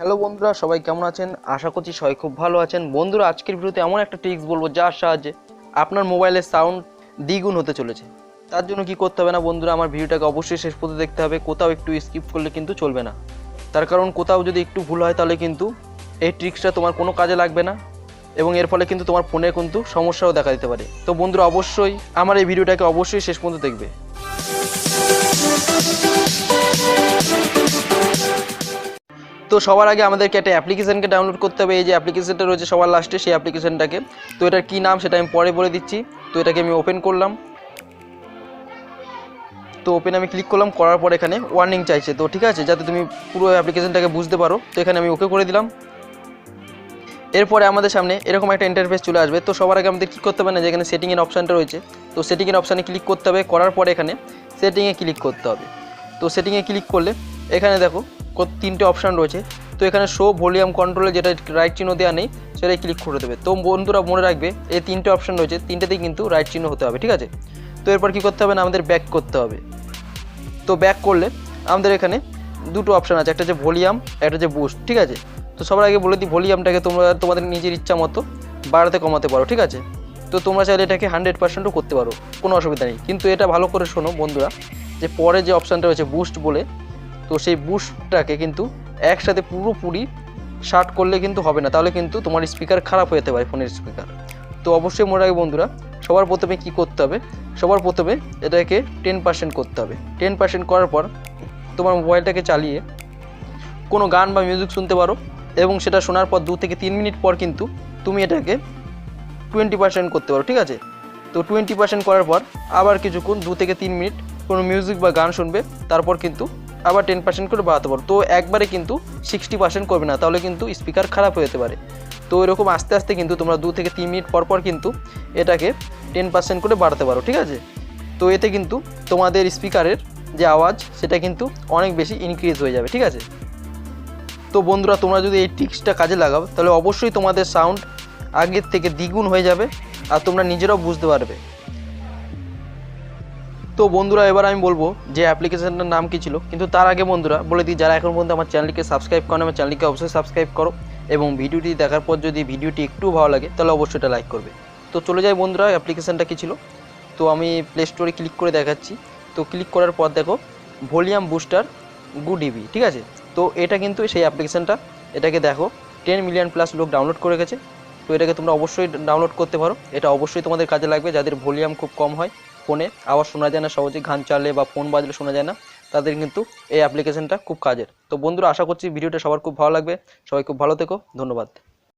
Hello বন্ধুরা, সবাই কেমন আছেন? আশা করছি সবাই খুব ভালো আছেন। বন্ধুরা, আজকের ভিডিওতে এমন একটা ট্রিক্স বলবো যার সাহায্যে আপনার মোবাইলের সাউন্ড দ্বিগুণ হতে চলেছে। তার জন্য কি করতে হবে না বন্ধুরা, আমার ভিডিওটাকে অবশ্যই শেষ পর্যন্ত দেখতে হবে। কোথাও একটু স্কিপ করলে কিন্তু চলবে না। তার কারণ কোথাও যদি একটু ভুল হয় তাহলে কিন্তু এই ট্রিক্সটা তোমার কোনো কাজে লাগবে না এবং এর ফলে কিন্তু তোমার ফোনে কিন্তু সমস্যাও দেখা দিতে পারে। তো বন্ধুরা, অবশ্যই আমার এই ভিডিওটাকে অবশ্যই শেষ পর্যন্ত দেখবে। তো সবার আগে আমাদেরকে একটা অ্যাপ্লিকেশনকে ডাউনলোড করতে হবে। এই যে অ্যাপ্লিকেশনটা রয়েছে সবার লাস্টে, সেই অ্যাপ্লিকেশনটাকে, তো এটার কী নাম সেটা আমি পরে বলে দিচ্ছি। তো এটাকে আমি ওপেন করলাম। তো ওপেন আমি ক্লিক করলাম, করার পর এখানে ওয়ার্নিং চাইছে। তো ঠিক আছে, যাতে তুমি পুরো অ্যাপ্লিকেশনটাকে বুঝতে পারো, তো এখানে আমি ওকে করে দিলাম। এরপরে আমাদের সামনে এরকম একটা ইন্টারফেস চলে আসবে। তো সবার আগে আমাদের কী করতে হবে না, যেখানে সেটিংয়ের অপশানটা রয়েছে, তো সেটিংয়ের অপশানে ক্লিক করতে হবে। করার পরে এখানে সেটিংয়ে ক্লিক করতে হবে। তো সেটিংয়ে ক্লিক করলে এখানে দেখো তিনটে অপশান রয়েছে। তো এখানে শো ভলিউম কন্ট্রোলে যেটা রাইট চিহ্ন দেওয়া নেই সেটাই ক্লিক করে দেবে। তো বন্ধুরা মনে রাখবে, এই তিনটে অপশান রয়েছে, তিনটেতেই কিন্তু রাইট চিহ্ন হতে হবে, ঠিক আছে। তো এরপর কী করতে হবে না, আমাদের ব্যাক করতে হবে। তো ব্যাক করলে আমাদের এখানে দুটো অপশান আছে, একটা হচ্ছে ভলিউম, একটা হচ্ছে বুস্ট, ঠিক আছে। তো সবার আগে বলে দিই, ভলিউমটাকে তোমরা তোমাদের নিজের ইচ্ছা মতো বাড়াতে কমাতে পারো, ঠিক আছে। তো তোমরা চাইলে এটাকে 100%ও করতে পারো, কোনো অসুবিধা নেই। কিন্তু এটা ভালো করে শোনো বন্ধুরা, যে পরে যে অপশানটা রয়েছে বুস্ট বলে, তো সেই বুস্টটাকে কিন্তু একসাথে পুরোপুরি শার্ট করলে কিন্তু হবে না, তাহলে কিন্তু তোমার স্পিকার খারাপ হয়ে যেতে পারে, ফোনের স্পিকার। তো অবশ্যই মনে রাখবে বন্ধুরা, সবার প্রথমে কি করতে হবে, সবার প্রথমে এটাকে 10% করতে হবে। 10% করার পর তোমার মোবাইলটাকে চালিয়ে কোনো গান বা মিউজিক শুনতে পারো, এবং সেটা শোনার পর 2 থেকে 3 মিনিট পর কিন্তু তুমি এটাকে 20% করতে পারো, ঠিক আছে। তো 20% করার পর আবার কিছুক্ষণ 2 থেকে 3 মিনিট কোনো মিউজিক বা গান শুনবে, তারপর কিন্তু আবার 10% করে বাড়াতে পারো। তো একবারে কিন্তু 60% করবে না, তাহলে কিন্তু স্পিকার খারাপ হয়ে যেতে পারে। তো এরকম আস্তে আস্তে কিন্তু তোমরা 2 থেকে 3 মিনিট পর পর কিন্তু এটাকে 10% করে বাড়াতে পারো, ঠিক আছে। তো এতে কিন্তু তোমাদের স্পিকারের যে আওয়াজ সেটা কিন্তু অনেক বেশি ইনক্রিজ হয়ে যাবে, ঠিক আছে। তো বন্ধুরা, তোমরা যদি এই ট্রিক্সটা কাজে লাগাও তাহলে অবশ্যই তোমাদের সাউন্ড আগের থেকে দ্বিগুণ হয়ে যাবে, আর তোমরা নিজেরাও বুঝতে পারবে। তো বন্ধুরা, এবার আমি বলবো যে অ্যাপ্লিকেশনটার নাম কী ছিল, কিন্তু তার আগে বন্ধুরা বলে দিই, যারা এখন পর্যন্ত আমার চ্যানেলকে সাবস্ক্রাইব করেন, আমার চ্যানেলকে অবশ্যই সাবস্ক্রাইব করো, এবং ভিডিওটি দেখার পর যদি ভিডিওটি একটু ভালো লাগে তাহলে অবশ্যই এটা লাইক করবে। তো চলে যাই বন্ধুরা, অ্যাপ্লিকেশনটা কী ছিল। তো আমি প্লে স্টোরে ক্লিক করে দেখাচ্ছি। তো ক্লিক করার পর দেখো ভলিউম বুস্টার গুড ইভি, ঠিক আছে। তো এটা কিন্তু সেই অ্যাপ্লিকেশনটা, এটাকে দেখো 10 মিলিয়ন প্লাস লোক ডাউনলোড করে গেছে। তো এটাকে তোমরা অবশ্যই ডাউনলোড করতে পারো। এটা অবশ্যই তোমাদের কাজে লাগবে, যাদের ভলিউম খুব কম হয়, ফোনে আওয়াজ শোনা যায় না সহজে, গান চাললে বা ফোন বাজলে শোনা যায় না, তাদের কিন্তু এই অ্যাপ্লিকেশনটা খুব কাজের। তো বন্ধুরা, আশা করছি ভিডিওটা সবার খুব ভালো লাগবে। সবাই খুব ভালো থেকো, ধন্যবাদ।